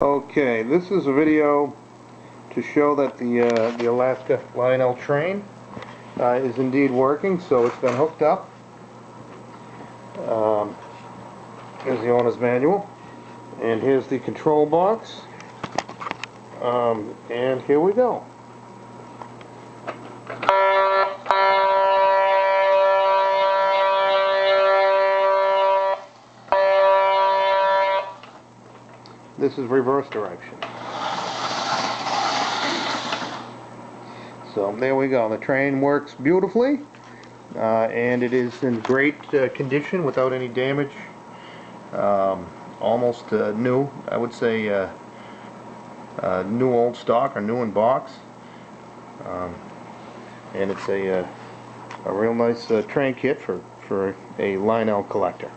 Okay, this is a video to show that the Alaska Lionel train is indeed working. So it's been hooked up. Here's the owner's manual, and here's the control box, and here we go. This is reverse direction. So there we go. The train works beautifully, and it is in great condition without any damage. Almost new, I would say. New old stock or new in box, and it's a real nice train kit for a Lionel collector.